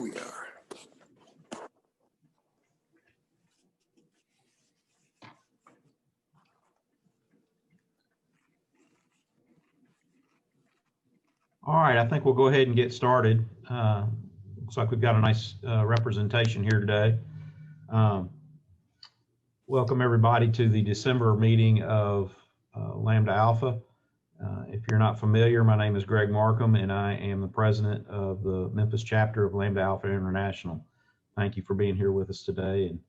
we are. All right, I think we'll go ahead and get started. Looks like we've got a nice representation here today. Welcome everybody to the December meeting of Lambda Alpha. If you're not familiar, my name is Greg Markham and I am the president of the Memphis chapter of Lambda Alpha International. Thank you for being here with us today and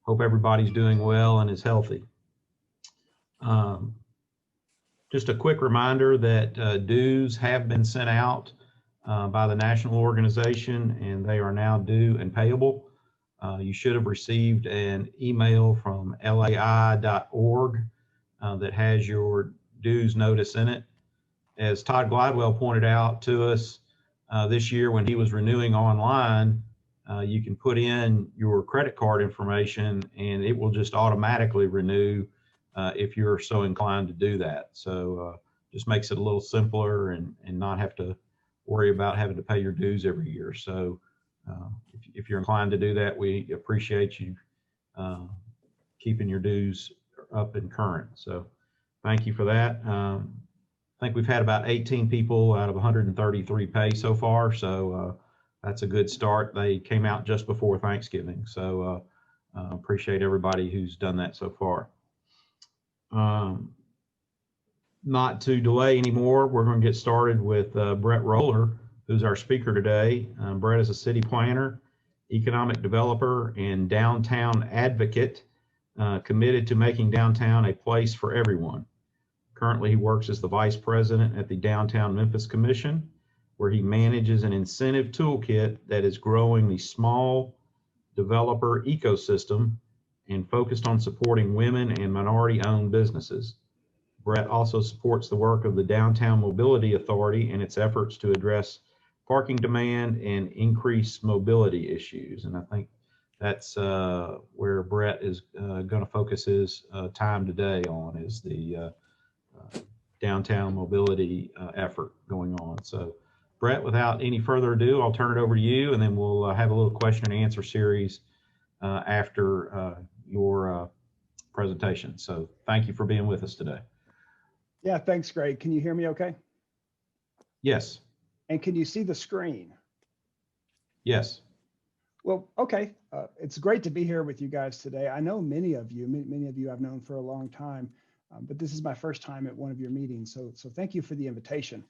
hope everybody's doing well and is healthy. Just a quick reminder that dues have been sent out by the national organization and they are now due and payable. You should have received an email from lai.org that has your dues notice in it. As Todd Glidewell pointed out to us this year when he was renewing online, you can put in your credit card information and it will just automatically renew if you're so inclined to do that. So just makes it a little simpler and not have to worry about having to pay your dues every year. So if you're inclined to do that, we appreciate you keeping your dues up and current. So thank you for that. I think we've had about 18 people out of 133 pay so far. So that's a good start. They came out just before Thanksgiving. So appreciate everybody who's done that so far. Not to delay anymore, we're going to get started with Brett Roller, who's our speaker today. Brett is a city planner, economic developer, and downtown advocate committed to making downtown a place for everyone. Currently, he works as the vice president at the Downtown Memphis Commission, where he manages an incentive toolkit that is growing the small developer ecosystem and focused on supporting women and minority-owned businesses. Brett also supports the work of the Downtown Mobility Authority in its efforts to address parking demand and increase mobility issues. And I think that's where Brett is going to focus his time today on, is the downtown mobility effort going on. So Brett, without any further ado, I'll turn it over to you, and then we'll have a little question and answer series after your presentation. So thank you for being with us today. Yeah, thanks, Greg. Can you hear me okay? Yes. And can you see the screen? Yes. Well, okay. It's great to be here with you guys today. I know many of you I've known for a long time, but this is my first time at one of your meetings. So thank you for the invitation.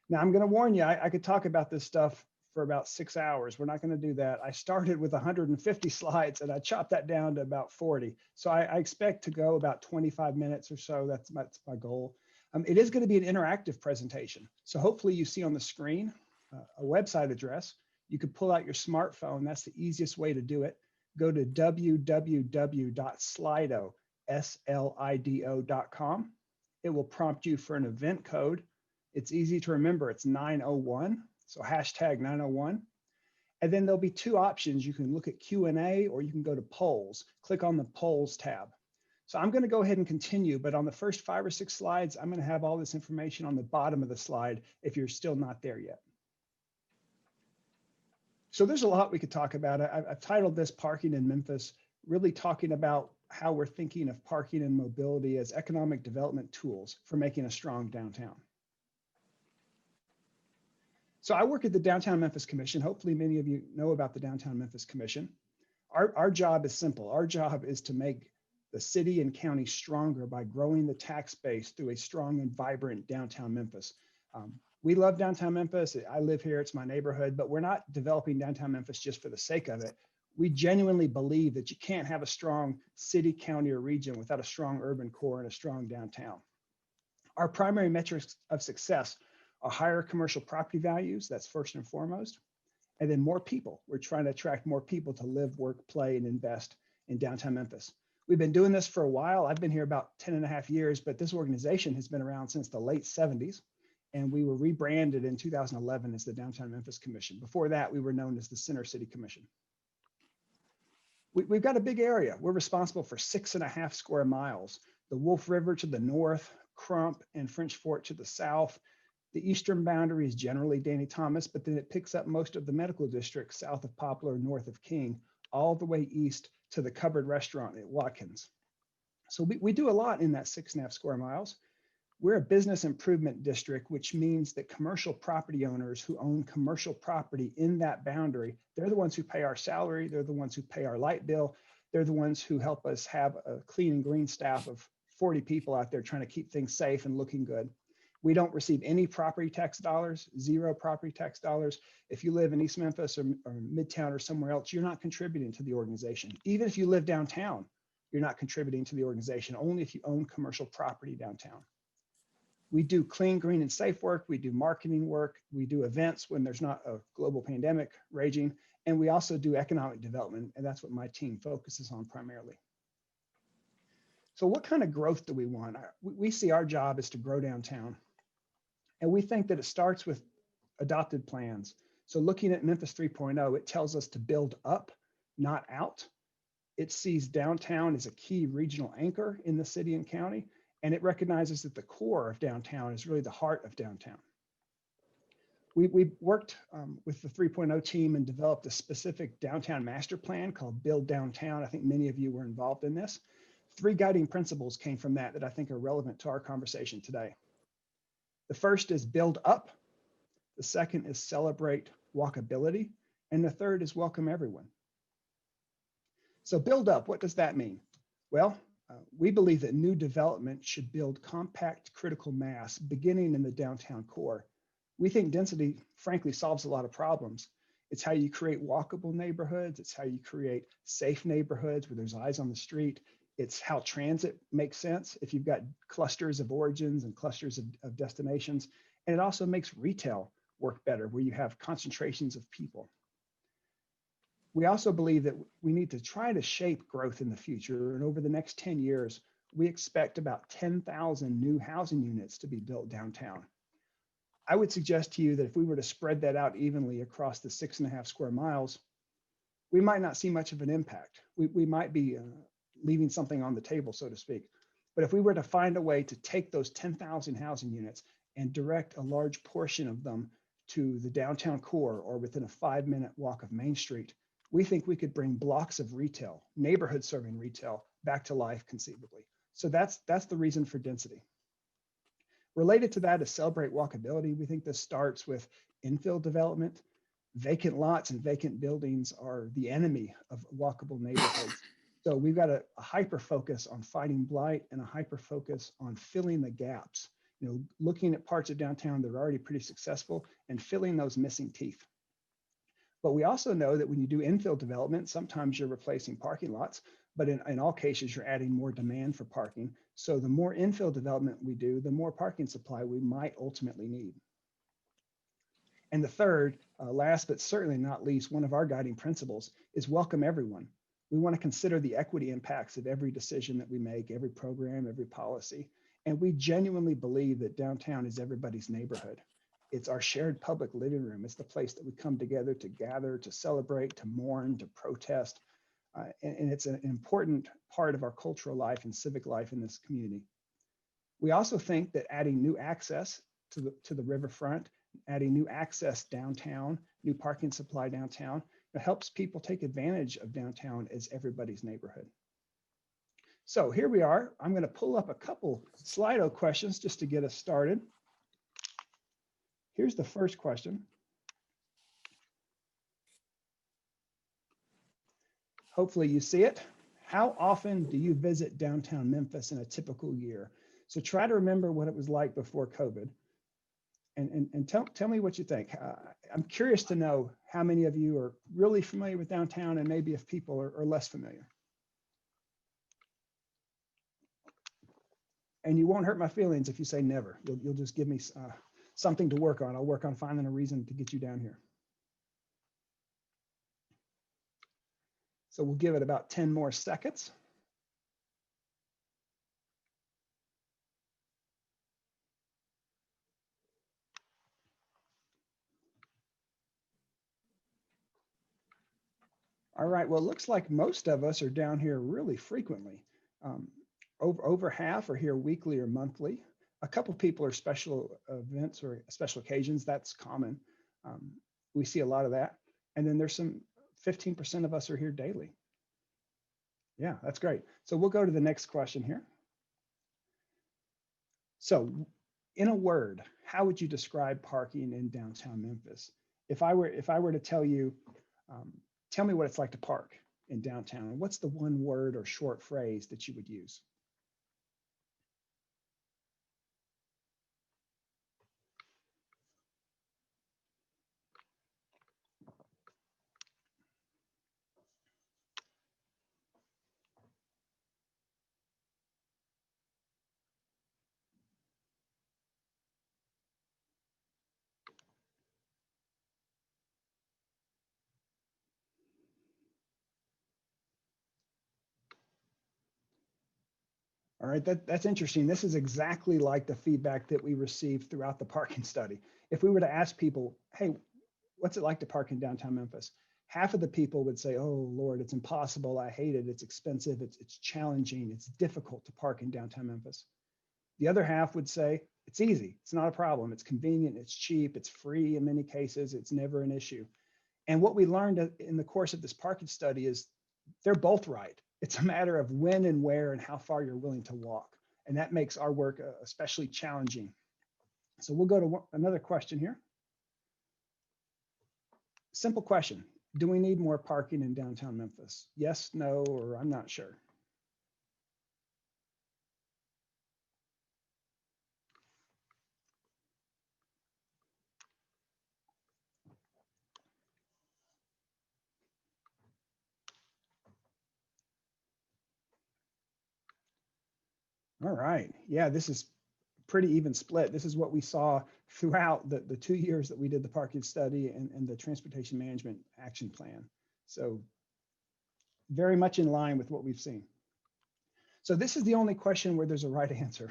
Now, I'm going to warn you, I could talk about this stuff for about 6 hours. We're not going to do that. I started with 150 slides and I chopped that down to about 40. So I expect to go about 25 minutes or so. That's my goal. It is going to be an interactive presentation. So hopefully you see on the screen a website address. You could pull out your smartphone. That's the easiest way to do it. Go to www.slido.com. It will prompt you for an event code. It's easy to remember. It's 901. So hashtag 901. And then there'll be two options. You can look at Q&A or you can go to polls. Click on the polls tab. So I'm going to go ahead and continue, but on the first 5 or 6 slides, I'm going to have all this information on the bottom of the slide if you're still not there yet. So there's a lot we could talk about. I've titled this Parking in Memphis, really talking about how we're thinking of parking and mobility as economic development tools for making a strong downtown. So I work at the Downtown Memphis Commission. Hopefully many of you know about the Downtown Memphis Commission. Our job is simple. Our job is to make the city and county stronger by growing the tax base through a strong and vibrant downtown Memphis. We love downtown Memphis. I live here, it's my neighborhood, but we're not developing downtown Memphis just for the sake of it. We genuinely believe that you can't have a strong city, county, or region without a strong urban core and a strong downtown. Our primary metrics of success are higher commercial property values, that's first and foremost, and then more people. We're trying to attract more people to live, work, play, and invest in downtown Memphis. We've been doing this for a while. I've been here about 10.5 years, but this organization has been around since the late 70s. And we were rebranded in 2011 as the Downtown Memphis Commission. Before that, we were known as the Center City Commission. We've got a big area. We're responsible for 6.5 square miles. The Wolf River to the north, Crump and French Fort to the south, The eastern boundary is generally Danny Thomas, but then it picks up most of the medical district south of Poplar, north of King, all the way east to the covered restaurant at Watkins. So we do a lot in that 6.5 square miles. We're a business improvement district, which means that commercial property owners who own commercial property in that boundary, they're the ones who pay our salary. They're the ones who pay our light bill. They're the ones who help us have a clean and green staff of 40 people out there trying to keep things safe and looking good. We don't receive any property tax dollars, zero property tax dollars. If you live in East Memphis or Midtown or somewhere else, you're not contributing to the organization. Even if you live downtown, you're not contributing to the organization, only if you own commercial property downtown. We do clean, green, and safe work. We do marketing work. We do events when there's not a global pandemic raging. And we also do economic development, and that's what my team focuses on primarily. So what kind of growth do we want? We see our job is to grow downtown. And we think that it starts with adopted plans. So looking at Memphis 3.0, it tells us to build up, not out. It sees downtown as a key regional anchor in the city and county, and it recognizes that the core of downtown is really the heart of downtown. We worked with the 3.0 team and developed a specific downtown master plan called Build Downtown. I think many of you were involved in this. 3 guiding principles came from that I think are relevant to our conversation today. The first is build up. The second is celebrate walkability. And the third is welcome everyone. So build up, what does that mean? Well, we believe that new development should build compact critical mass beginning in the downtown core. We think density, frankly, solves a lot of problems. It's how you create walkable neighborhoods. It's how you create safe neighborhoods where there's eyes on the street. It's how transit makes sense if you've got clusters of origins and clusters of destinations. And it also makes retail work better where you have concentrations of people. We also believe that we need to try to shape growth in the future. And over the next 10 years, we expect about 10,000 new housing units to be built downtown. I would suggest to you that if we were to spread that out evenly across the 6.5 square miles, we might not see much of an impact. We might be leaving something on the table, so to speak. But if we were to find a way to take those 10,000 housing units and direct a large portion of them to the downtown core or within a 5-minute walk of Main Street, we think we could bring blocks of retail, neighborhood serving retail, back to life conceivably. So that's the reason for density. Related to that is celebrate walkability. We think this starts with infill development. Vacant lots and vacant buildings are the enemy of walkable neighborhoods. So we've got a hyper focus on fighting blight and a hyper focus on filling the gaps, looking at parts of downtown that are already pretty successful and filling those missing teeth. But we also know that when you do infill development, sometimes you're replacing parking lots, but in all cases, you're adding more demand for parking. So the more infill development we do, the more parking supply we might ultimately need. And the third, last but certainly not least, one of our guiding principles is welcome everyone. We want to consider the equity impacts of every decision that we make, every program, every policy. And we genuinely believe that downtown is everybody's neighborhood. It's our shared public living room. It's the place that we come together to gather, to celebrate, to mourn, to protest. And it's an important part of our cultural life and civic life in this community. We also think that adding new access to the riverfront, adding new access downtown, new parking supply downtown, it helps people take advantage of downtown as everybody's neighborhood. So here we are. I'm going to pull up a couple Slido questions just to get us started. Here's the first question. Hopefully you see it. How often do you visit downtown Memphis in a typical year? So try to remember what it was like before COVID. And tell me what you think. I'm curious to know how many of you are really familiar with downtown and maybe if people are less familiar. And you won't hurt my feelings if you say never. You'll just give me something to work on. I'll work on finding a reason to get you down here. So we'll give it about 10 more seconds. All right, well, it looks like most of us are down here really frequently. Over half are here weekly or monthly. A couple people are special events or special occasions. That's common. We see a lot of that. And then there's some 15% of us are here daily. Yeah, that's great. So we'll go to the next question here. So in a word, how would you describe parking in downtown Memphis? If I were to tell you, tell me what it's like to park in downtown, what's the one word or short phrase that you would use? All right, that's interesting. This is exactly like the feedback that we received throughout the parking study. If we were to ask people, hey, what's it like to park in downtown Memphis? Half of the people would say, oh, Lord, it's impossible. I hate it. It's expensive. It's challenging. It's difficult to park in downtown Memphis. The other half would say, it's easy. It's not a problem. It's convenient. It's cheap. It's free in many cases. It's never an issue. And what we learned in the course of this parking study is they're both right. It's a matter of when and where and how far you're willing to walk. And that makes our work especially challenging. So we'll go to another question here. Simple question. Do we need more parking in downtown Memphis? Yes, no, or I'm not sure. All right. Yeah, this is pretty even split. This is what we saw throughout the 2 years that we did the parking study and the transportation management action plan. So very much in line with what we've seen. So this is the only question where there's a right answer.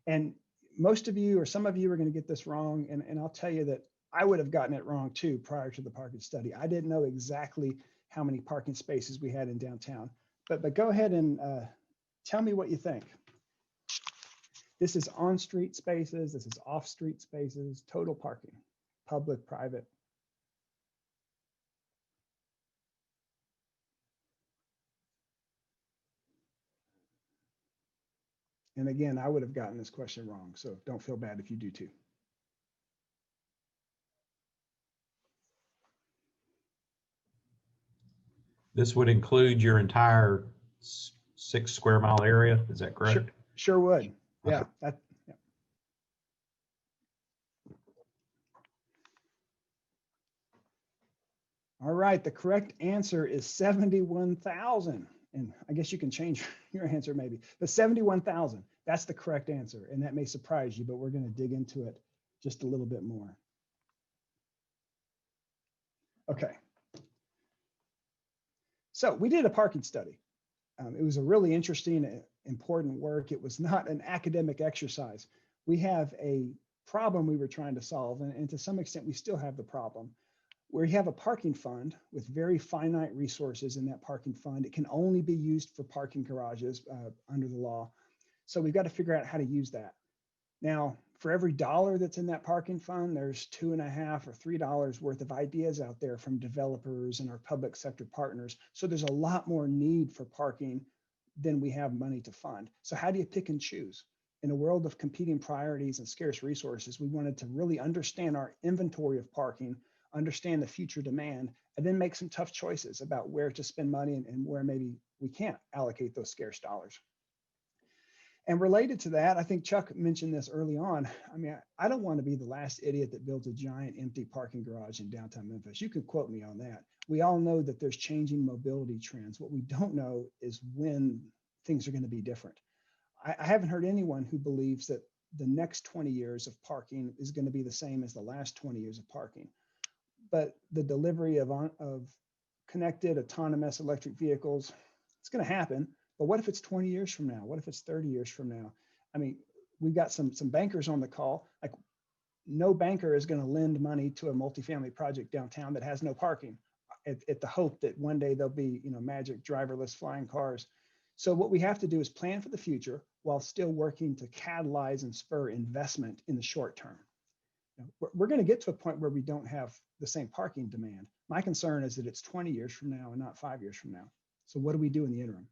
And most of you or some of you are going to get this wrong. And I'll tell you that I would have gotten it wrong too prior to the parking study. I didn't know exactly how many parking spaces we had in downtown. But go ahead and tell me what you think. This is on-street spaces. This is off-street spaces, total parking, public, private. And again, I would have gotten this question wrong, so don't feel bad if you do too. This would include your entire 6 square mile area. Is that correct? Sure would. Yeah. Yeah. All right. The correct answer is 71,000. And I guess you can change your answer maybe, but 71,000. That's the correct answer. And that may surprise you, but we're going to dig into it just a little bit more. Okay. So we did a parking study. It was a really interesting, important work. It was not an academic exercise. We have a problem we were trying to solve, and to some extent, we still have the problem. Where you have a parking fund with very finite resources in that parking fund. It can only be used for parking garages under the law. So we've got to figure out how to use that. Now, for every dollar that's in that parking fund, there's $2.50 or $3 worth of ideas out there from developers and our public sector partners. So there's a lot more need for parking than we have money to fund. So how do you pick and choose? In a world of competing priorities and scarce resources, we wanted to really understand our inventory of parking, understand the future demand, and then make some tough choices about where to spend money and where maybe we can't allocate those scarce dollars. And related to that, I think Chuck mentioned this early on. I mean, I don't want to be the last idiot that builds a giant empty parking garage in downtown Memphis. You can quote me on that. We all know that there's changing mobility trends. What we don't know is when things are going to be different. I haven't heard anyone who believes that the next 20 years of parking is going to be the same as the last 20 years of parking. But the delivery of connected, autonomous electric vehicles, it's going to happen. But what if it's 20 years from now? What if it's 30 years from now? I mean, we've got some bankers on the call. Like, no banker is going to lend money to a multifamily project downtown that has no parking at the hope that one day there'll be, magic driverless flying cars. So what we have to do is plan for the future while still working to catalyze and spur investment in the short term. We're going to get to a point where we don't have the same parking demand. My concern is that it's 20 years from now and not 5 years from now. So what do we do in the interim?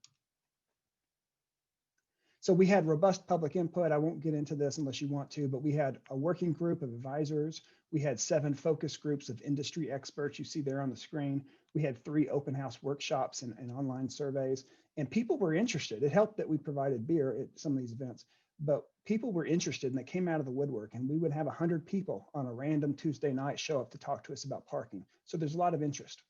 So we had robust public input. I won't get into this unless you want to, but we had a working group of advisors. We had 7 focus groups of industry experts you see there on the screen. We had 3 open house workshops and online surveys, and people were interested. It helped that we provided beer at some of these events, but people were interested and they came out of the woodwork, and we would have 100 people on a random Tuesday night show up to talk to us about parking. So there's a lot of interest.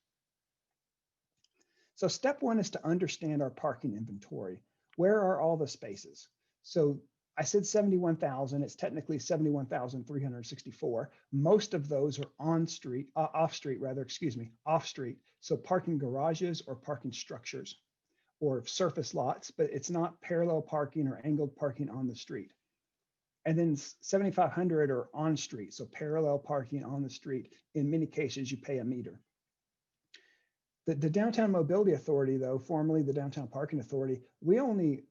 So step 1 is to understand our parking inventory. Where are all the spaces? So I said 71,000, it's technically 71,364. Most of those are off-street. So parking garages or parking structures or surface lots, but it's not parallel parking or angled parking on the street. And then 7,500 are on street, so parallel parking on the street. In many cases, you pay a meter. The Downtown Mobility Authority, though, formerly the Downtown Parking Authority, we only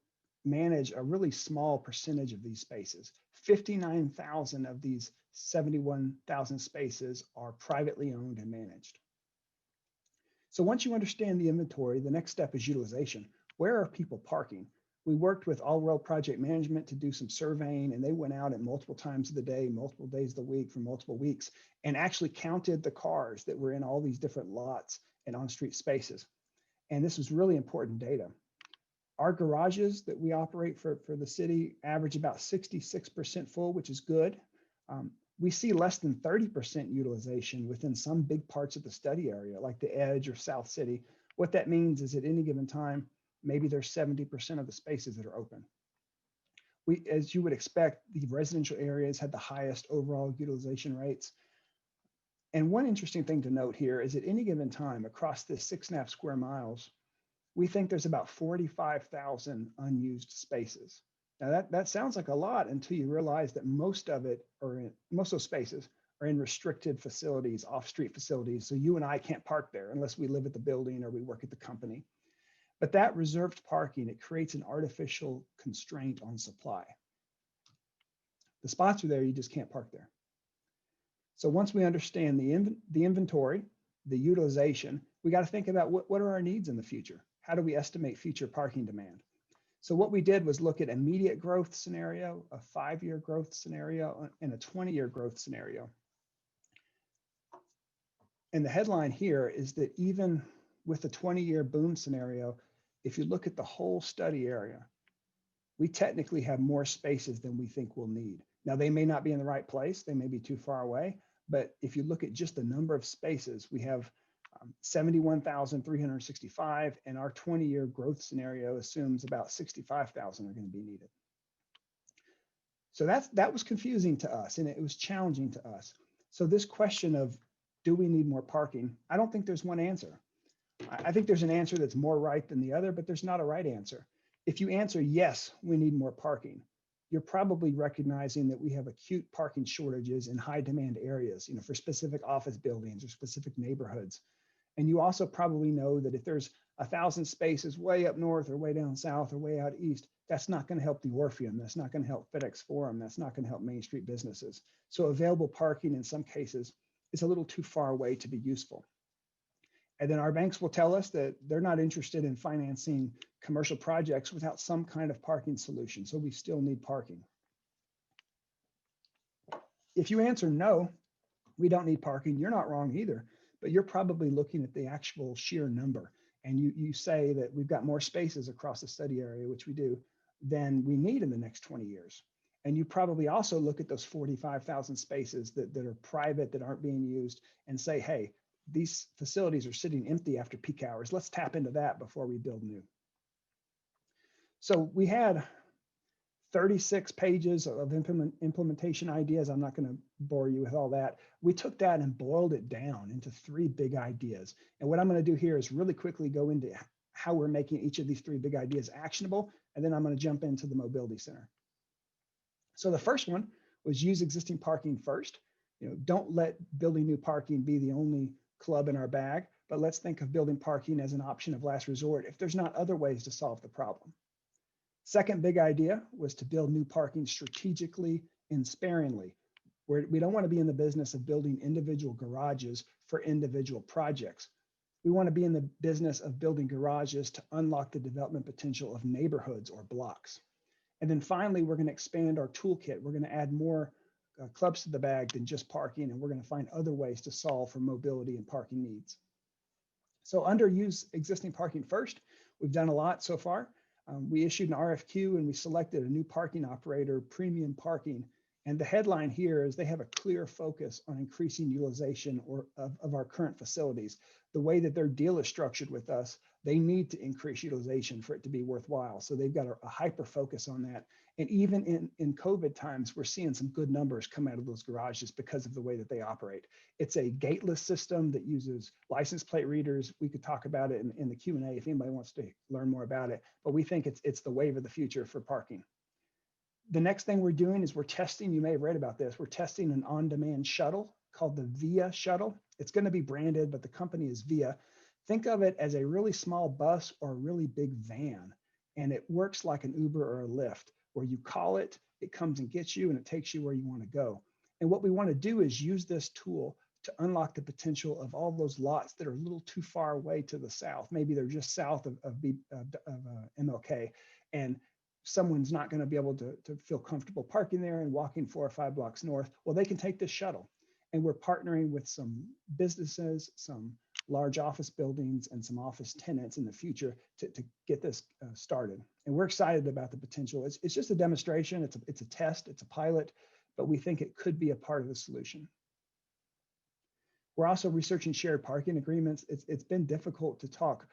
manage a really small percentage of these spaces. 59,000 of these 71,000 spaces are privately owned and managed. So once you understand the inventory, the next step is utilization. Where are people parking? We worked with All World Project Management to do some surveying, and they went out at multiple times of the day, multiple days of the week for multiple weeks, and actually counted the cars that were in all these different lots and on-street spaces. And this was really important data. Our garages that we operate for the city average about 66% full, which is good. We see less than 30% utilization within some big parts of the study area, like the Edge or South City. What that means is at any given time, maybe there's 70% of the spaces that are open. As you would expect, the residential areas had the highest overall utilization rates. And one interesting thing to note here is at any given time across this 6.5 square miles, we think there's about 45,000 unused spaces. Now that sounds like a lot until you realize that most of those spaces are in restricted facilities, off-street facilities. So you and I can't park there unless we live at the building or we work at the company. But that reserved parking, it creates an artificial constraint on supply. The spots are there, you just can't park there. So once we understand the inventory, the utilization, we got to think about what are our needs in the future? How do we estimate future parking demand? So what we did was look at immediate growth scenario, a 5-year growth scenario, and a 20-year growth scenario. And the headline here is that even with the 20-year boom scenario, if you look at the whole study area, we technically have more spaces than we think we'll need. Now, they may not be in the right place. They may be too far away. But if you look at just the number of spaces, we have 71,365, and our 20-year growth scenario assumes about 65,000 are going to be needed. So that was confusing to us, and it was challenging to us. So this question of, do we need more parking? I don't think there's one answer. I think there's an answer that's more right than the other, but there's not a right answer. If you answer yes, we need more parking, you're probably recognizing that we have acute parking shortages in high demand areas, for specific office buildings or specific neighborhoods. And you also probably know that if there's 1,000 spaces way up north or way down south or way out east, that's not going to help the Orpheum. That's not going to help FedEx Forum. That's not going to help Main Street businesses. So available parking in some cases is a little too far away to be useful. And then our banks will tell us that they're not interested in financing commercial projects without some kind of parking solution. So we still need parking. If you answer no, we don't need parking, you're not wrong either, but you're probably looking at the actual sheer number. And you say that we've got more spaces across the study area, which we do, than we need in the next 20 years. And you probably also look at those 45,000 spaces that are private, that aren't being used, and say, hey, these facilities are sitting empty after peak hours. Let's tap into that before we build new. So we had 36 pages of implementation ideas. I'm not going to bore you with all that. We took that and boiled it down into 3 big ideas. And what I'm going to do here is really quickly go into how we're making each of these 3 big ideas actionable. And then I'm going to jump into the Mobility Center. So the first one was use existing parking first. Don't let building new parking be the only club in our bag, but let's think of building parking as an option of last resort if there's not other ways to solve the problem. Second big idea was to build new parking strategically and sparingly. We don't want to be in the business of building individual garages for individual projects. We want to be in the business of building garages to unlock the development potential of neighborhoods or blocks. And then finally, we're going to expand our toolkit. We're going to add more clubs to the bag than just parking, and we're going to find other ways to solve for mobility and parking needs. So under use existing parking first, we've done a lot so far. We issued an RFQ and we selected a new parking operator, Premium Parking. And the headline here is they have a clear focus on increasing utilization of our current facilities. The way that their deal is structured with us, they need to increase utilization for it to be worthwhile. So they've got a hyper focus on that. And even in COVID times, we're seeing some good numbers come out of those garages because of the way that they operate. It's a gateless system that uses license plate readers. We could talk about it in the Q&A if anybody wants to learn more about it, but we think it's the wave of the future for parking. The next thing we're doing is we're testing, you may have read about this, we're testing an on-demand shuttle called the VIA shuttle. It's going to be branded, but the company is VIA. Think of it as a really small bus or a really big van, and it works like an Uber or a Lyft, where you call it, it comes and gets you, and it takes you where you want to go. And what we want to do is use this tool to unlock the potential of all those lots that are a little too far away to the south. Maybe they're just south of MLK, and someone's not going to be able to feel comfortable parking there and walking 4 or 5 blocks north. Well, they can take this shuttle. And we're partnering with some businesses, some large office buildings, and some office tenants in the future to get this started. And we're excited about the potential. It's just a demonstration. It's a test. It's a pilot, but we think it could be a part of the solution. We're also researching shared parking agreements. It's been difficult to talk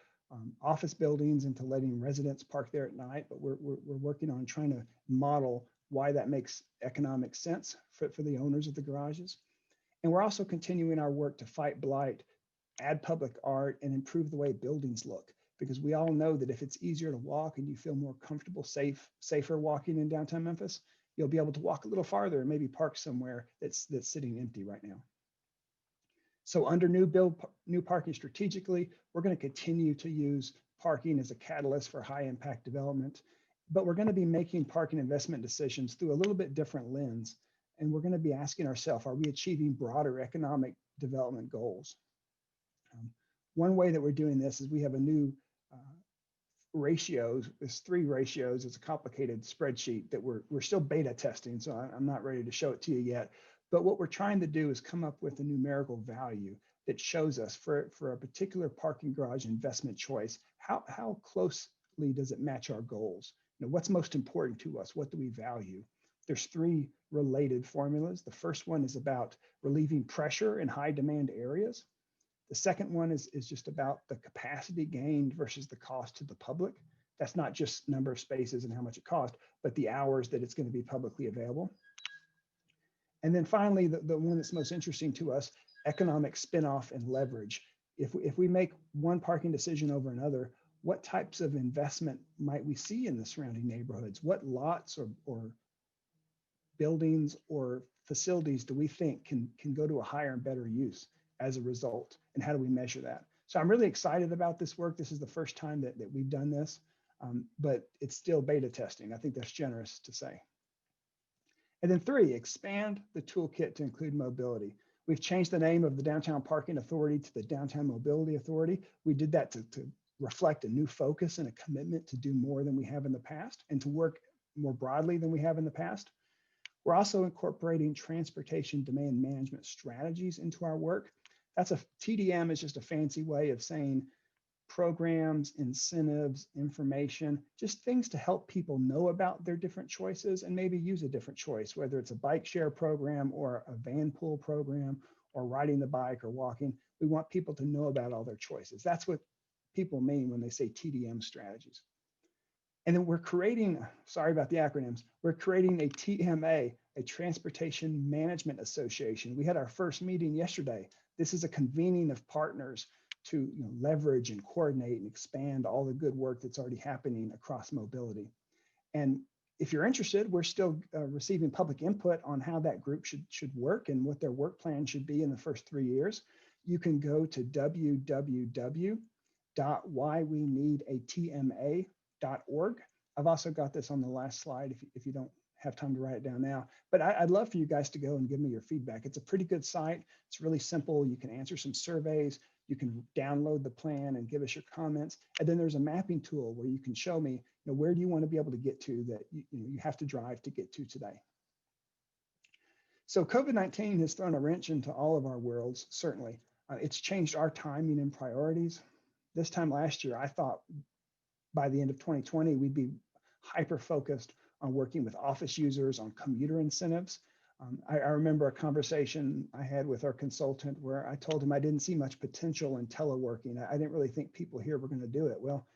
office buildings into letting residents park there at night, but we're working on trying to model why that makes economic sense for the owners of the garages. And we're also continuing our work to fight blight, add public art, and improve the way buildings look, because we all know that if it's easier to walk and you feel more comfortable, safer walking in downtown Memphis, you'll be able to walk a little farther and maybe park somewhere that's sitting empty right now. So under new parking strategically, we're going to continue to use parking as a catalyst for high impact development, but we're going to be making parking investment decisions through a little bit different lens. And we're going to be asking ourselves, are we achieving broader economic development goals? One way that we're doing this is we have a new ratios. It's 3 ratios. It's a complicated spreadsheet that we're still beta testing, so I'm not ready to show it to you yet. But what we're trying to do is come up with a numerical value that shows us for a particular parking garage investment choice, how closely does it match our goals? You know, what's most important to us? What do we value? There's 3 related formulas. The first one is about relieving pressure in high demand areas. The second one is just about the capacity gained versus the cost to the public. That's not just number of spaces and how much it costs, but the hours that it's going to be publicly available. And then finally, the one that's most interesting to us, economic spinoff and leverage. If we make one parking decision over another, what types of investment might we see in the surrounding neighborhoods? What lots or buildings or facilities do we think can go to a higher and better use as a result? And how do we measure that? So I'm really excited about this work. This is the first time that we've done this, but it's still beta testing. I think that's generous to say. And then 3, expand the toolkit to include mobility. We've changed the name of the Downtown Parking Authority to the Downtown Mobility Authority. We did that to reflect a new focus and a commitment to do more than we have in the past and to work more broadly than we have in the past. We're also incorporating transportation demand management strategies into our work. TDM is just a fancy way of saying programs, incentives, information, just things to help people know about their different choices and maybe use a different choice, whether it's a bike share program or a van pool program or riding the bike or walking. We want people to know about all their choices. That's what people mean when they say TDM strategies. And then we're creating, sorry about the acronyms, we're creating a TMA, a Transportation Management Association. We had our first meeting yesterday. This is a convening of partners to leverage and coordinate and expand all the good work that's already happening across mobility. And if you're interested, we're still receiving public input on how that group should work and what their work plan should be in the first 3 years. you can go to www.whyweneedatma.org. I've also got this on the last slide if you don't have time to write it down now. But I'd love for you guys to go and give me your feedback. It's a pretty good site. It's really simple. You can answer some surveys. You can download the plan and give us your comments. And then there's a mapping tool where you can show me, where do you want to be able to get to that you have to drive to get to today. So COVID-19 has thrown a wrench into all of our worlds, certainly. It's changed our timing and priorities. This time last year, I thought by the end of 2020, we'd be hyper-focused on working with office users, on commuter incentives. I remember a conversation I had with our consultant where I told him I didn't see much potential in teleworking. I didn't really think people here were going to do it. Well,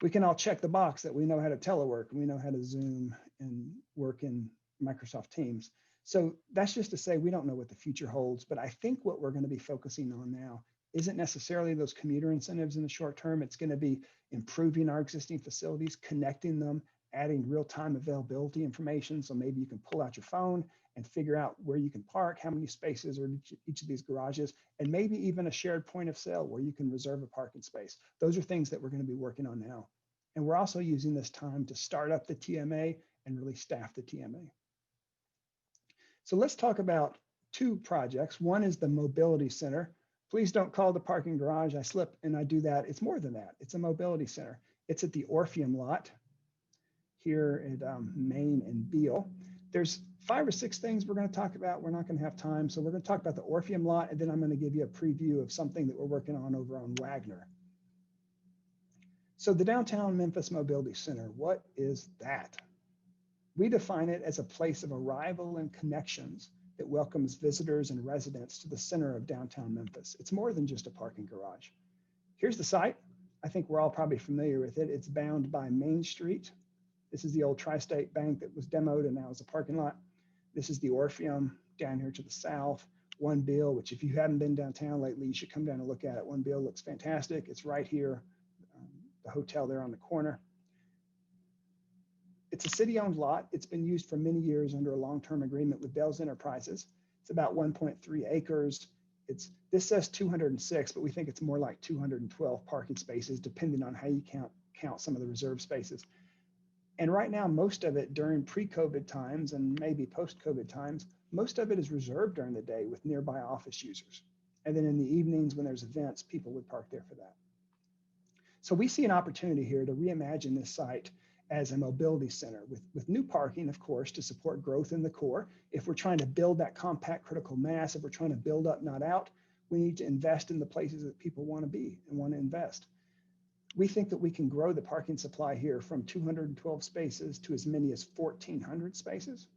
we can all check the box that we know how to telework and we know how to Zoom and work in Microsoft Teams. So that's just to say we don't know what the future holds, but I think what we're going to be focusing on now isn't necessarily those commuter incentives in the short term. It's going to be improving our existing facilities, connecting them, adding real-time availability information. So maybe you can pull out your phone and figure out where you can park, how many spaces are in each of these garages, and maybe even a shared point of sale where you can reserve a parking space. Those are things that we're going to be working on now. And we're also using this time to start up the TMA and really staff the TMA. So let's talk about two projects. One is the Mobility Center. Please don't call the parking garage. I slip and I do that. It's more than that. It's a mobility center. It's at the Orpheum lot here at Main and Beale. There's 5 or 6 things we're going to talk about. We're not going to have time. So we're going to talk about the Orpheum lot, and then I'm going to give you a preview of something that we're working on over on Wagner. So the Downtown Memphis Mobility Center, what is that? We define it as a place of arrival and connections that welcomes visitors and residents to the center of downtown Memphis. It's more than just a parking garage. Here's the site. I think we're all probably familiar with it. It's bound by Main Street. This is the old Tri-State Bank that was demoed and now is a parking lot. This is the Orpheum down here to the south. One Beale, which if you haven't been downtown lately, you should come down and look at it. One Beale looks fantastic. It's right here, the hotel there on the corner. It's a city-owned lot. It's been used for many years under a long-term agreement with Bell's Enterprises. It's about 1.3 acres. This says 206, but we think it's more like 212 parking spaces, depending on how you count some of the reserved spaces. And right now, most of it during pre-COVID times and maybe post-COVID times, most of it is reserved during the day with nearby office users. And then in the evenings when there's events, people would park there for that. So we see an opportunity here to reimagine this site as a mobility center with new parking, of course, to support growth in the core. If we're trying to build that compact critical mass, if we're trying to build up, not out, we need to invest in the places that people want to be and want to invest. We think that we can grow the parking supply here from 212 spaces to as many as 1,400 spaces.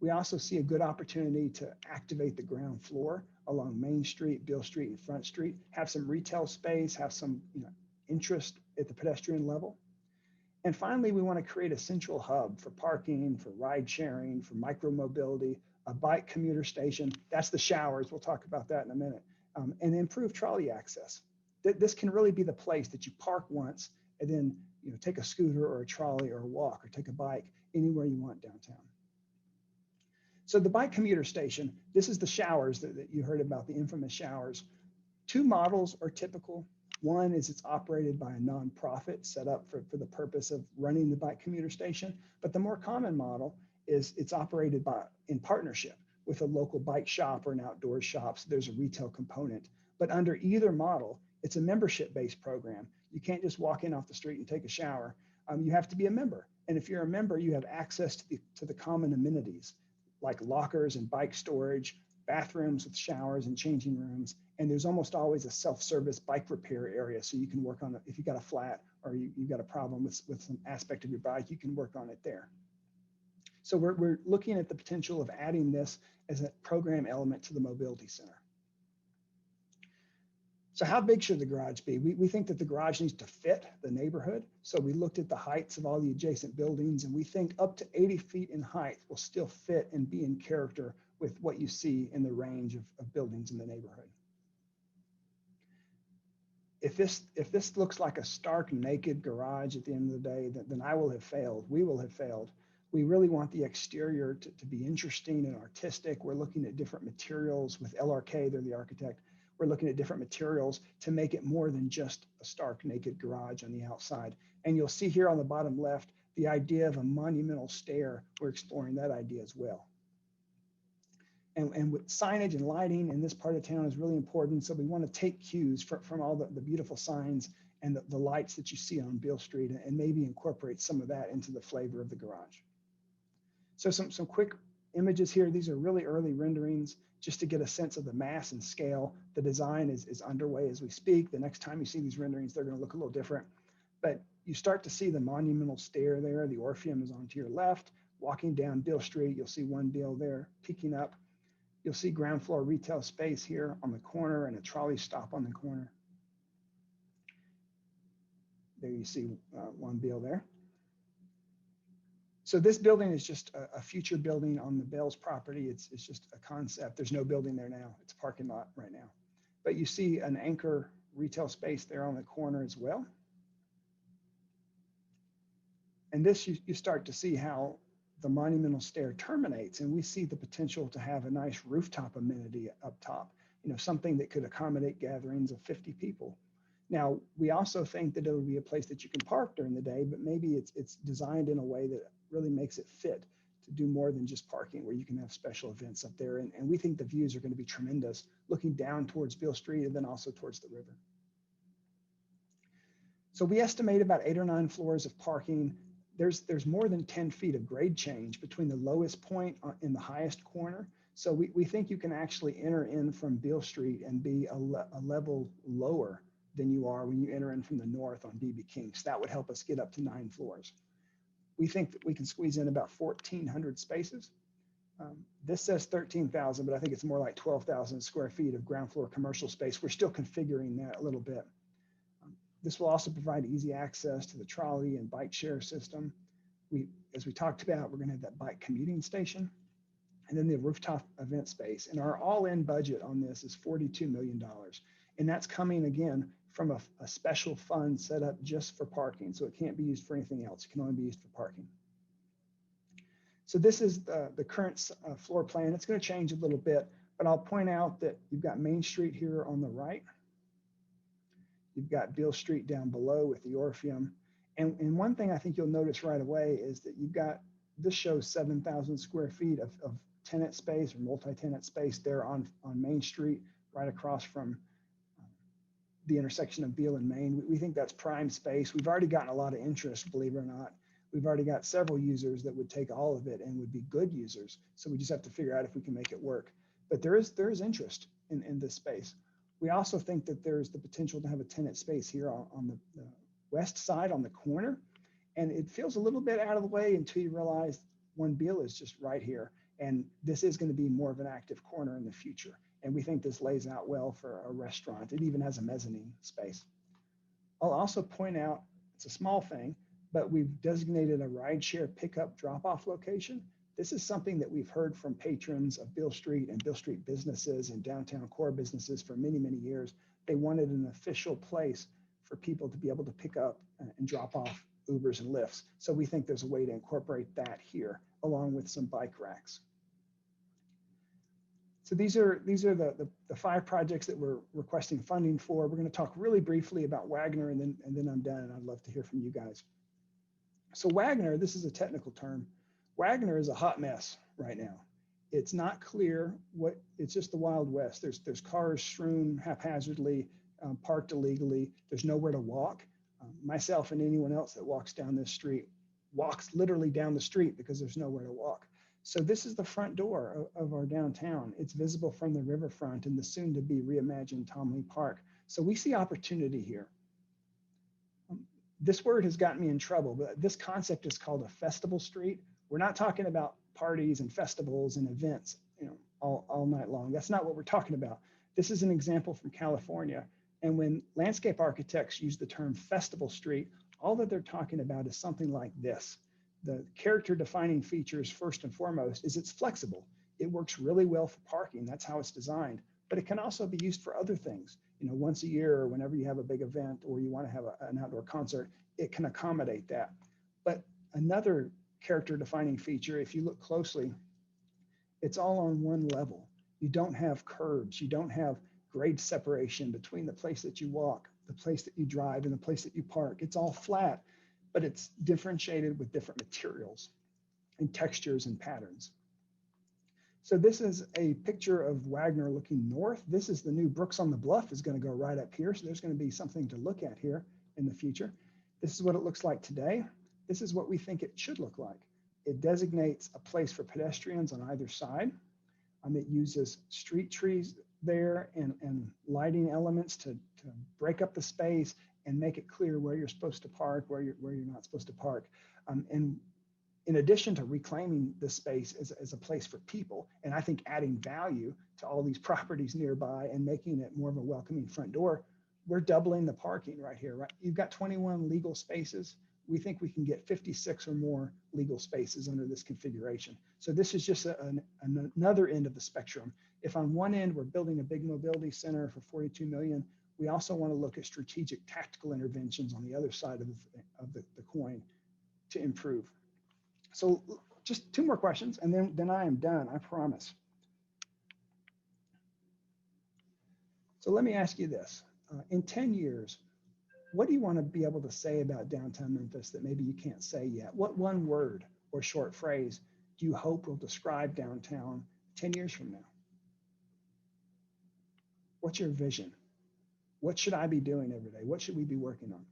We also see a good opportunity to activate the ground floor along Main Street, Beale Street, and Front Street, have some retail space, have some interest at the pedestrian level. And finally, we want to create a central hub for parking, for ride sharing, for micro-mobility, a bike commuter station. That's the showers. We'll talk about that in a minute. And improve trolley access. This can really be the place that you park once and then take a scooter or a trolley or a walk or take a bike anywhere you want downtown. So the bike commuter station, this is the showers that you heard about, the infamous showers. 2 models are typical. One is it's operated by a nonprofit set up for the purpose of running the bike commuter station. But the more common model is it's operated in partnership with a local bike shop or an outdoor shop. So there's a retail component. But under either model, it's a membership-based program. You can't just walk in off the street and take a shower. You have to be a member. And if you're a member, you have access to the common amenities like lockers and bike storage, bathrooms with showers and changing rooms. And there's almost always a self-service bike repair area. So you can work on it. If you got a flat or you've got a problem with some aspect of your bike, you can work on it there. So we're looking at the potential of adding this as a program element to the mobility center. So how big should the garage be? We think that the garage needs to fit the neighborhood. So we looked at the heights of all the adjacent buildings, and we think up to 80 feet in height will still fit and be in character with what you see in the range of buildings in the neighborhood. If this looks like a stark naked garage at the end of the day, then I will have failed. We will have failed. We really want the exterior to be interesting and artistic. We're looking at different materials with LRK, they're the architect. We're looking at different materials to make it more than just a stark naked garage on the outside. And you'll see here on the bottom left, the idea of a monumental stair. We're exploring that idea as well. And with signage and lighting in this part of town is really important. So we want to take cues from all the beautiful signs and the lights that you see on Beale Street and maybe incorporate some of that into the flavor of the garage. So some quick images here. These are really early renderings just to get a sense of the mass and scale. The design is underway as we speak. The next time you see these renderings, they're going to look a little different. But you start to see the monumental stair there. The Orpheum is on to your left. Walking down Beale Street, you'll see one Beale there peeking up. You'll see ground floor retail space here on the corner and a trolley stop on the corner. There you see one Beale there. So this building is just a future building on the Bell's property. It's just a concept. There's no building there now. It's a parking lot right now. But you see an anchor retail space there on the corner as well. And this, you start to see how the monumental stair terminates, and we see the potential to have a nice rooftop amenity up top, something that could accommodate gatherings of 50 people. Now, we also think that it would be a place that you can park during the day, but maybe it's designed in a way that really makes it fit to do more than just parking, where you can have special events up there. And we think the views are going to be tremendous, looking down towards Beale Street and then also towards the river. So we estimate about 8 or 9 floors of parking. There's more than 10 feet of grade change between the lowest point in the highest corner. So we think you can actually enter in from Beale Street and be a level lower than you are when you enter in from the north on B.B. King. So that would help us get up to 9 floors. We think that we can squeeze in about 1,400 spaces. This says 13,000, but I think it's more like 12,000 square feet of ground floor commercial space. We're still configuring that a little bit. This will also provide easy access to the trolley and bike share system. As we talked about, we're going to have that bike commuting station and then the rooftop event space. And our all-in budget on this is $42 million. And that's coming again from a special fund set up just for parking. So it can't be used for anything else. It can only be used for parking. So this is the current floor plan. It's going to change a little bit, but I'll point out that you've got Main Street here on the right. You've got Beale Street down below with the Orpheum. And one thing I think you'll notice right away is that you've got, this shows 7,000 square feet of tenant space or multi-tenant space there on Main Street, right across from the intersection of Beale and Main. We think that's prime space. We've already gotten a lot of interest, believe it or not. We've already got several users that would take all of it and would be good users. So we just have to figure out if we can make it work. But there is interest in this space. We also think that there's the potential to have a tenant space here on the west side on the corner. And it feels a little bit out of the way until you realize One Beale is just right here. And this is going to be more of an active corner in the future. And we think this lays out well for a restaurant. It even has a mezzanine space. I'll also point out, it's a small thing, but we've designated a rideshare pickup drop-off location. This is something that we've heard from patrons of Beale Street and Beale Street businesses and downtown core businesses for many, many years. They wanted an official place for people to be able to pick up and drop off Ubers and Lyfts. So we think there's a way to incorporate that here, along with some bike racks. So these are the 5 projects that we're requesting funding for. We're going to talk really briefly about Wagner, and then I'm done, and I'd love to hear from you guys. So Wagner, this is a technical term. Wagner is a hot mess right now. It's not clear it's just the Wild West. There's cars strewn haphazardly, parked illegally. There's nowhere to walk. Myself and anyone else that walks down this street walks literally down the street because there's nowhere to walk. So this is the front door of our downtown. It's visible from the riverfront and the soon to be reimagined Tom Lee Park. So we see opportunity here. This word has gotten me in trouble, but this concept is called a festival street. We're not talking about parties and festivals and events, all night long. That's not what we're talking about. This is an example from California. And when landscape architects use the term festival street, all that they're talking about is something like this. The character defining features, first and foremost, is it's flexible. It works really well for parking. That's how it's designed. But it can also be used for other things. Once a year or whenever you have a big event or you want to have an outdoor concert, it can accommodate that. But another character defining feature, if you look closely, it's all on one level. You don't have curbs. You don't have grade separation between the place that you walk, the place that you drive, and the place that you park. It's all flat, but it's differentiated with different materials and textures and patterns. So this is a picture of Wagner looking north. This is the new Brooks on the Bluff is going to go right up here. So there's going to be something to look at here in the future. This is what it looks like today. This is what we think it should look like. It designates a place for pedestrians on either side. It uses street trees there and lighting elements to break up the space and make it clear where you're supposed to park, where you're not supposed to park. And in addition to reclaiming the space as a place for people, and I think adding value to all these properties nearby and making it more of a welcoming front door, we're doubling the parking right here, right? You've got 21 legal spaces. We think we can get 56 or more legal spaces under this configuration. So this is just another end of the spectrum. If on one end, we're building a big mobility center for 42 million, we also want to look at strategic tactical interventions on the other side of the coin to improve. So just 2 more questions, and then I am done, I promise. So let me ask you this. In 10 years, what do you want to be able to say about downtown Memphis that maybe you can't say yet? What one word or short phrase do you hope will describe downtown 10 years from now? What's your vision? What should I be doing every day? What should we be working on?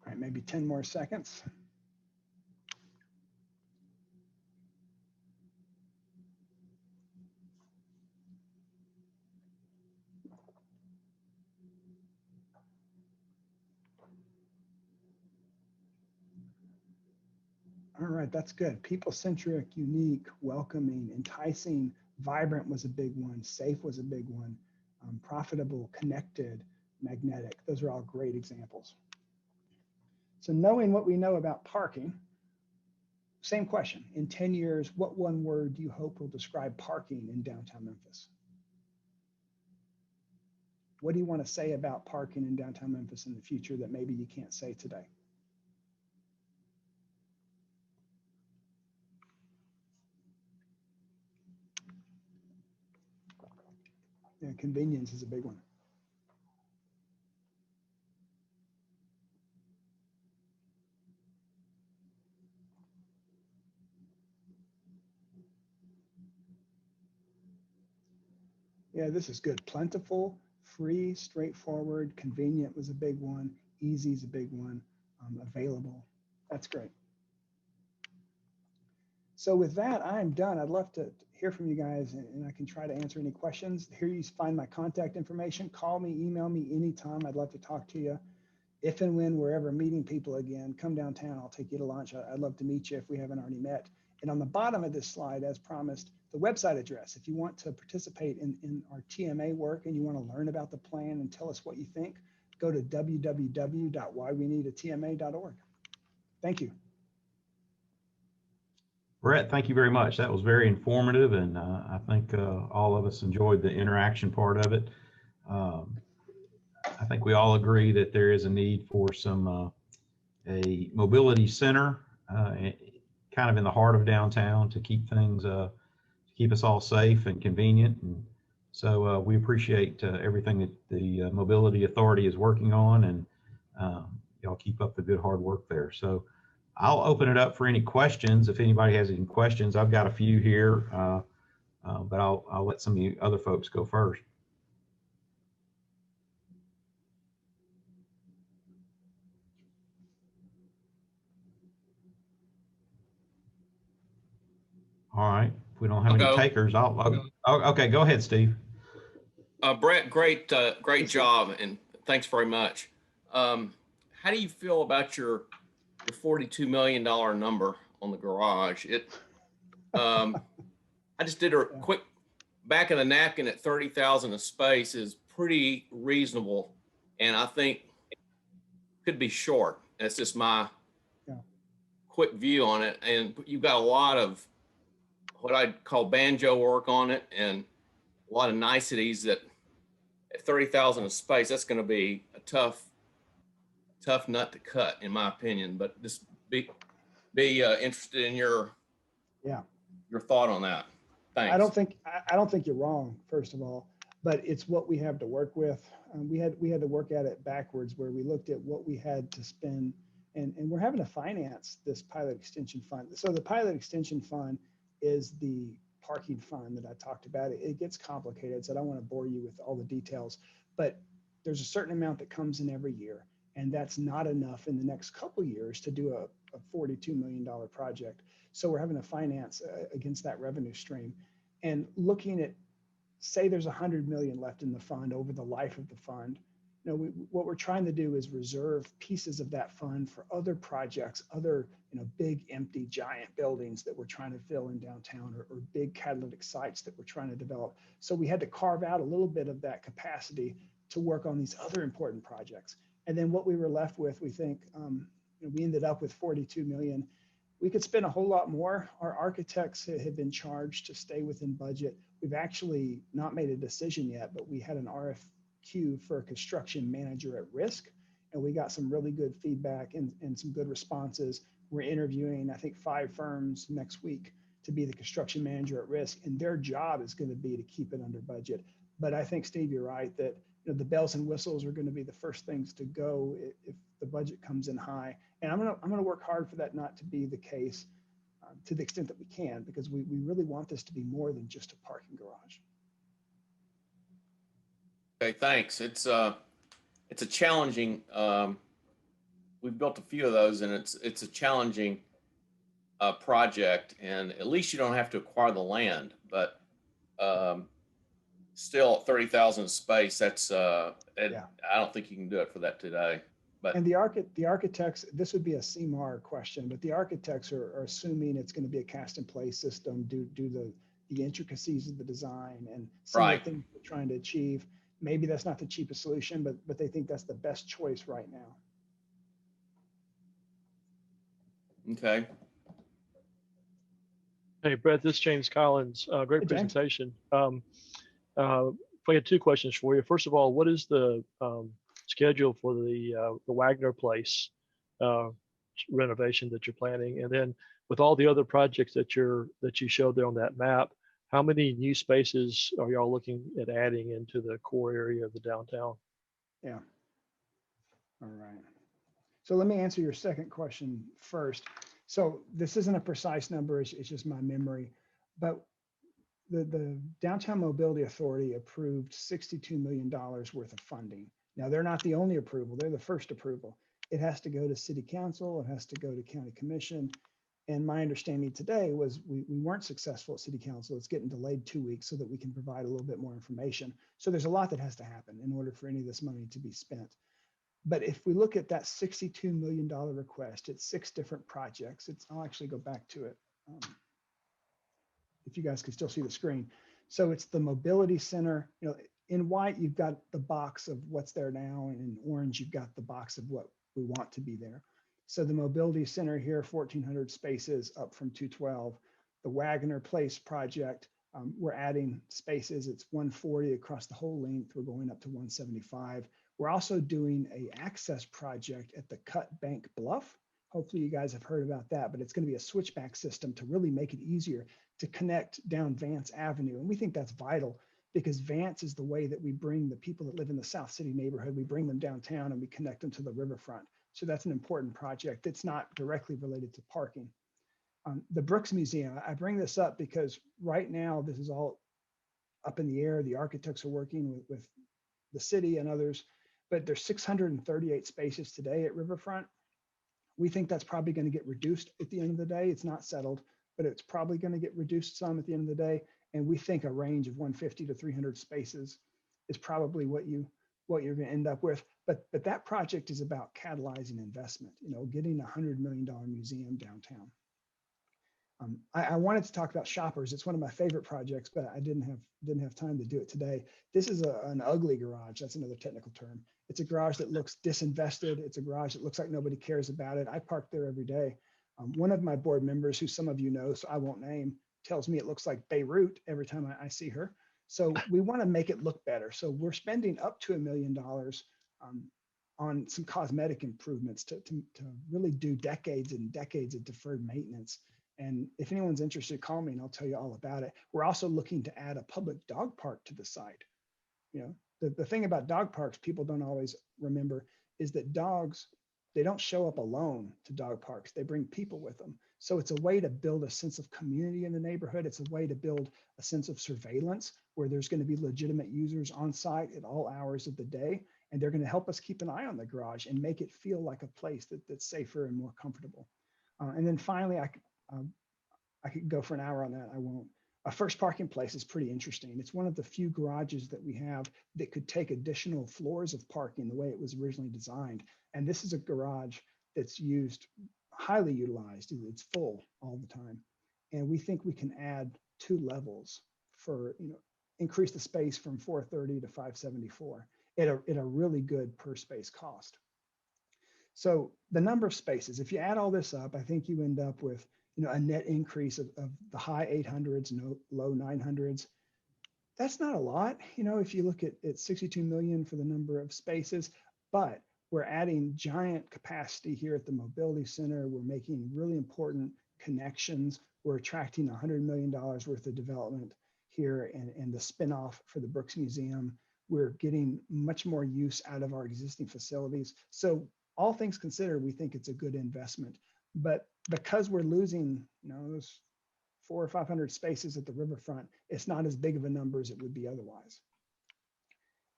All right, maybe 10 more seconds. All right, that's good. People-centric, unique, welcoming, enticing, vibrant was a big one. Safe was a big one. Profitable, connected, magnetic. Those are all great examples. So knowing what we know about parking, same question. In 10 years, what one word do you hope will describe parking in downtown Memphis? What do you want to say about parking in downtown Memphis in the future that maybe you can't say today? Yeah, convenience is a big one. Yeah, this is good. Plentiful, free, straightforward, convenient was a big one. Easy is a big one. Available. That's great. So with that, I'm done. I'd love to hear from you guys, and I can try to answer any questions. Here you find my contact information. Call me, email me anytime. I'd love to talk to you. If and when we're ever meeting people again, come downtown. I'll take you to lunch. I'd love to meet you if we haven't already met. And on the bottom of this slide, as promised, the website address. If you want to participate in our TMA work and you want to learn about the plan and tell us what you think, go to www.whyweneedatma.org. Thank you. Brett, thank you very much. That was very informative, and I think all of us enjoyed the interaction part of it. I think we all agree that there is a need for some a mobility center kind of in the heart of downtown to keep things, keep us all safe and convenient. And so we appreciate everything that the Mobility Authority is working on, and y'all keep up the good hard work there. So I'll open it up for any questions. If anybody has any questions, I've got a few here, but I'll let some of you other folks go first. All right. If we don't have any takers, okay, go ahead, Steve. Brett, great job, and thanks very much. How do you feel about your $42 million number on the garage? I just did a quick back of the napkin at 30,000 a space is pretty reasonable, and I think could be short. That's just my Yeah. quick view on it. And you've got a lot of what I'd call banjo work on it, and a lot of niceties that at 30,000 of space, that's going to be a tough nut to cut, in my opinion. But just be interested in your Yeah. thought on that. Thanks. I don't think you're wrong, first of all, but it's what we have to work with. We had to work at it backwards, where we looked at what we had to spend, and we're having to finance this pilot extension fund. So the pilot extension fund is the parking fund that I talked about. It gets complicated, so I don't want to bore you with all the details, but there's a certain amount that comes in every year, and that's not enough in the next couple years to do a $42 million project. So we're having to finance against that revenue stream, and looking at, say there's 100 million left in the fund over the life of the fund. You know, what we're trying to do is reserve pieces of that fund for other projects, other, big empty giant buildings that we're trying to fill in downtown, or big catalytic sites that we're trying to develop. So we had to carve out a little bit of that capacity to work on these other important projects. And then what we were left with, we think, we ended up with 42 million. We could spend a whole lot more. Our architects had been charged to stay within budget. We've actually not made a decision yet, but we had an RFQ for a construction manager at risk, and we got some really good feedback and some good responses. We're interviewing, I think, 5 firms next week to be the construction manager at risk, and their job is going to be to keep it under budget. But I think, Steve, you're right that the bells and whistles are going to be the first things to go if the budget comes in high. And I'm gonna work hard for that not to be the case, to the extent that we can, because we really want this to be more than just a parking garage. Okay, thanks. It's a challenging. We've built a few of those, and it's a challenging project. And at least you don't have to acquire the land, but still at 30,000 space, that's yeah. I don't think you can do it for that today. But and the architects, this would be a CMAR question, but the architects are assuming it's going to be a cast in place system due to the intricacies of the design and some of the things we're trying to achieve. Maybe that's not the cheapest solution, but they think that's the best choice right now. Okay. Hey, Brett, this is James Collins. Great presentation. I had 2 questions for you. First of all, what is the schedule for the Wagner Place renovation that you're planning? And then with all the other projects that you showed there on that map, how many new spaces are y'all looking at adding into the core area of the downtown? Yeah. All right. So let me answer your second question first. So this isn't a precise number, it's just my memory, but the Downtown Mobility Authority approved $62 million worth of funding. Now, they're not the only approval, they're the first approval. It has to go to City Council, it has to go to County Commission. And my understanding today was we weren't successful at City Council. It's getting delayed 2 weeks so that we can provide a little bit more information. So there's a lot that has to happen in order for any of this money to be spent. But if we look at that $62 million request, it's 6 different projects. I'll actually go back to it. If you guys can still see the screen. So it's the Mobility Center. In white, you've got the box of what's there now, and in orange, you've got the box of what we want to be there. So the Mobility Center here, 1,400 spaces up from 212. The Wagner Place project, we're adding spaces. It's 140 across the whole length. We're going up to 175. We're also doing a access project at the Cut Bank Bluff. Hopefully you guys have heard about that, but it's going to be a switchback system to really make it easier to connect down Vance Avenue. And we think that's vital because Vance is the way that we bring the people that live in the South City neighborhood, we bring them downtown and we connect them to the riverfront. So that's an important project that's not directly related to parking. The Brooks Museum, I bring this up because right now this is all up in the air. The architects are working with the city and others, but there's 638 spaces today at Riverfront. We think that's probably going to get reduced at the end of the day. It's not settled, but it's probably going to get reduced some at the end of the day. And we think a range of 150 to 300 spaces is probably what you're going to end up with. But that project is about catalyzing investment, getting a $100 million museum downtown. I wanted to talk about shoppers. It's one of my favorite projects, but I didn't have time to do it today. This is an ugly garage. That's another technical term. It's a garage that looks disinvested. It's a garage that looks like nobody cares about it. I park there every day. One of my board members, who some of you know, so I won't name, tells me it looks like Beirut every time I see her. So we want to make it look better. So we're spending up to $1 million on some cosmetic improvements to really do decades and decades of deferred maintenance. And if anyone's interested, call me and I'll tell you all about it. We're also looking to add a public dog park to the site. You know, the thing about dog parks people don't always remember is that dogs, they don't show up alone to dog parks. They bring people with them. So it's a way to build a sense of community in the neighborhood. It's a way to build a sense of surveillance where there's going to be legitimate users on site at all hours of the day. And they're going to help us keep an eye on the garage and make it feel like a place that's safer and more comfortable. And then finally, I could go for an hour on that. I won't. A first parking place is pretty interesting. It's one of the few garages that we have that could take additional floors of parking the way it was originally designed. And this is a garage that's highly utilized. It's full all the time. And we think we can add 2 levels for, increase the space from 430 to 574 at a really good per space cost. So the number of spaces, if you add all this up, I think you end up with a net increase of the high 800s, low 900s. That's not a lot, if you look at 62 million for the number of spaces, but we're adding giant capacity here at the Mobility Center. We're making really important connections. We're attracting $100 million worth of development here and the spinoff for the Brooks Museum. We're getting much more use out of our existing facilities. So all things considered, we think it's a good investment. But because we're losing, those 400 or 500 spaces at the riverfront, it's not as big of a number as it would be otherwise.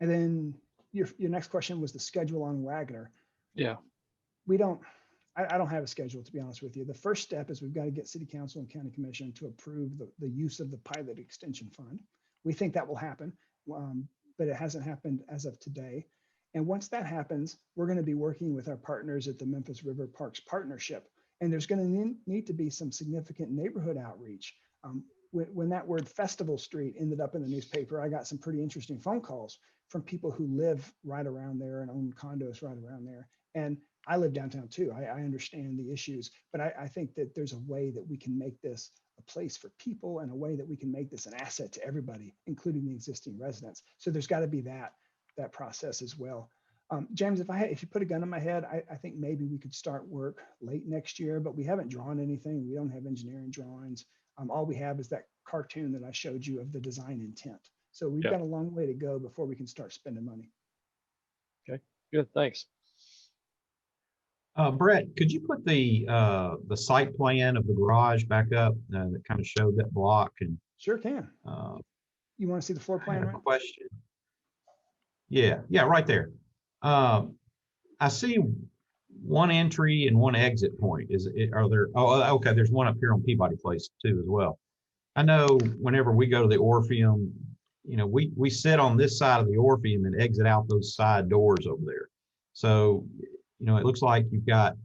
And then your next question was the schedule on Wagner. Yeah. I don't have a schedule, to be honest with you. The first step is we've got to get City Council and County Commission to approve the use of the pilot extension fund. We think that will happen, but it hasn't happened as of today. And once that happens, we're going to be working with our partners at the Memphis River Parks Partnership. And there's going to need to be some significant neighborhood outreach. When that word Festival Street ended up in the newspaper, I got some pretty interesting phone calls from people who live right around there and own condos right around there. And I live downtown too. I understand the issues, but I think that there's a way that we can make this a place for people and a way that we can make this an asset to everybody, including the existing residents. So there's got to be that process as well. James, if you put a gun in my head, I think maybe we could start work late next year, but we haven't drawn anything. We don't have engineering drawings. All we have is that cartoon that I showed you of the design intent. So we've got a long way to go before we can start spending money. Okay, good, thanks. Brett, could you put the site plan of the garage back up that kind of showed that block? And sure can. You want to see the floor plan? Right? Question. Yeah, right there. I see one entry and one exit point. Are there? Oh, okay. There's one up here on Peabody Place too as well. I know whenever we go to the Orpheum, we sit on this side of the Orpheum and exit out those side doors over there. So, it looks like you got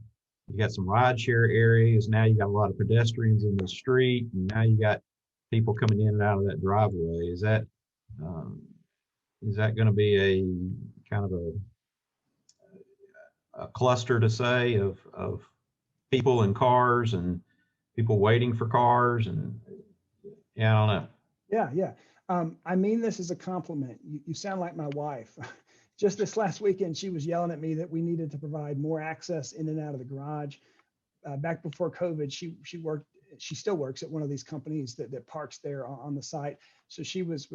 some rideshare areas. Now you got a lot of pedestrians in the street, and now you got people coming in and out of that driveway. Is that going to be a kind of a cluster to say of people and cars and people waiting for cars? And I don't know. Yeah. I mean this as a compliment. You sound like my wife. Just this last weekend, she was yelling at me that we needed to provide more access in and out of the garage. Back before COVID, she still works at one of these companies that parks there on the site. So she was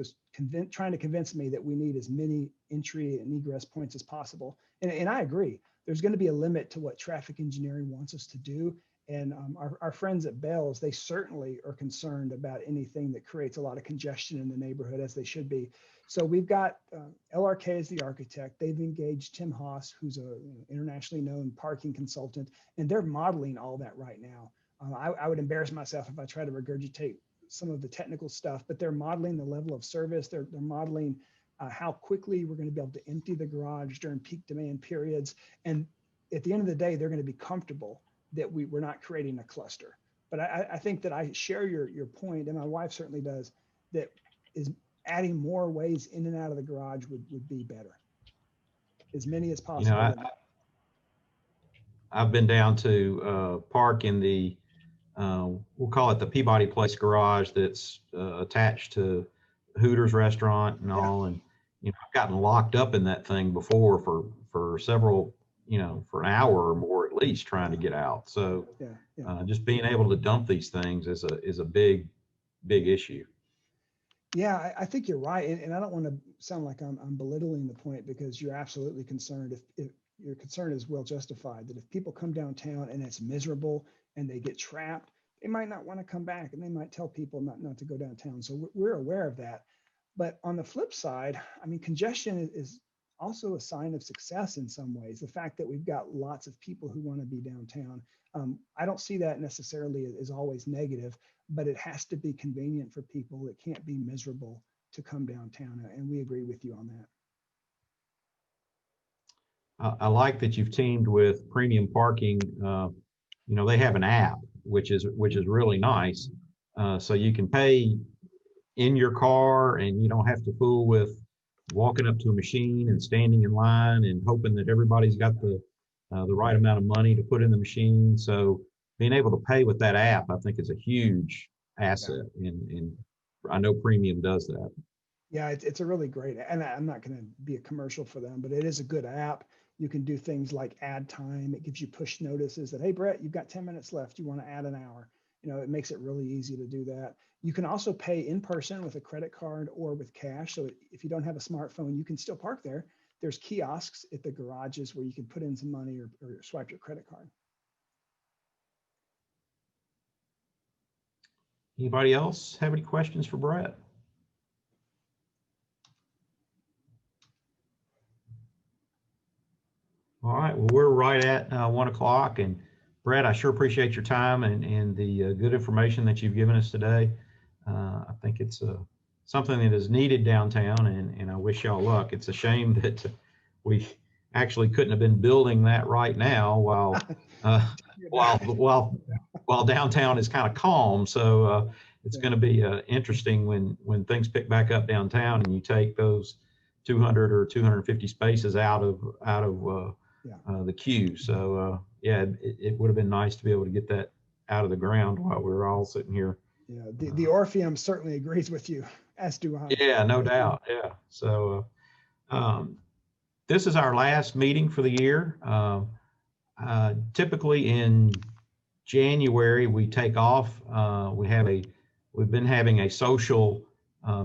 trying to convince me that we need as many entry and egress points as possible. And I agree. There's going to be a limit to what traffic engineering wants us to do. And our friends at Bell's, they certainly are concerned about anything that creates a lot of congestion in the neighborhood, as they should be. So we've got LRK as the architect. They've engaged Tim Haas, who's a internationally known parking consultant, and they're modeling all that right now. I would embarrass myself if I try to regurgitate some of the technical stuff, but they're modeling the level of service. They're modeling how quickly we're going to be able to empty the garage during peak demand periods. And at the end of the day, they're going to be comfortable that we're not creating a cluster. But I think that I share your point, and my wife certainly does, that is adding more ways in and out of the garage would be better. As many as You know, possible. I've been down to park in the, we'll call it the Peabody Place garage that's attached to Hooters restaurant and all. And, you know, I've gotten locked up in that thing before for several, you know, for an hour or more at least trying to get out. So just being able to dump these things is a big issue. Yeah, I think you're right. And I don't want to sound like I'm belittling the point, because you're absolutely concerned. If your concern is well justified, that if people come downtown and it's miserable and they get trapped, they might not want to come back, and they might tell people not to go downtown. So we're aware of that. But on the flip side, I mean, congestion is also a sign of success in some ways. The fact that we've got lots of people who want to be downtown, I don't see that necessarily as always negative, but it has to be convenient for people. It can't be miserable to come downtown, and we agree with you on that. I like that you've teamed with Premium Parking. You know, they have an app, which is really nice. So you can pay in your car, and you don't have to fool with walking up to a machine and standing in line and hoping that everybody's got the right amount of money to put in the machine. So being able to pay with that app, I think, is a huge asset, and I know Premium does that. Yeah, it's a really great, and I'm not going to be a commercial for them, but it is a good app. You can do things like add time. It gives you push notices that, hey, Brett, you've got 10 minutes left. You want to add an hour. You know, it makes it really easy to do that. You can also pay in person with a credit card or with cash. So if you don't have a smartphone, you can still park there. There's kiosks at the garages where you can put in some money or swipe your credit card. Anybody else have any questions for Brett? All right, well, we're right at 1 o'clock, and Brett, I sure appreciate your time and the good information that you've given us today. I think it's something that is needed downtown, and I wish y'all luck. It's a shame that we actually couldn't have been building that right now while downtown is kind of calm. So it's going to be interesting when things pick back up downtown and you take those 200 or 250 spaces out of the queue. So yeah, it would have been nice to be able to get that out of the ground while we were all sitting here. Yeah, the Orpheum certainly agrees with you, as do I. Yeah, no doubt. Yeah. So this is our last meeting for the year. Typically in January we take off. We've been having a social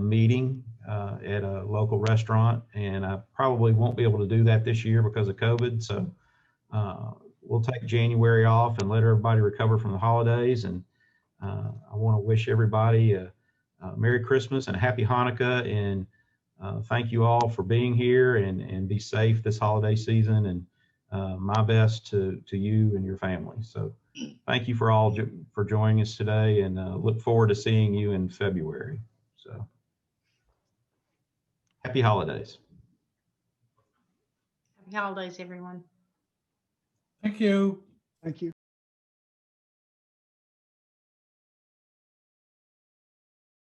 meeting at a local restaurant, and I probably won't be able to do that this year because of COVID. So we'll take January off and let everybody recover from the holidays. And I want to wish everybody a Merry Christmas and a Happy Hanukkah, and thank you all for being here, and be safe this holiday season, and my best to you and your family. So thank you for all for joining us today, and look forward to seeing you in February. So happy holidays. Happy holidays, everyone. Thank you. Thank you.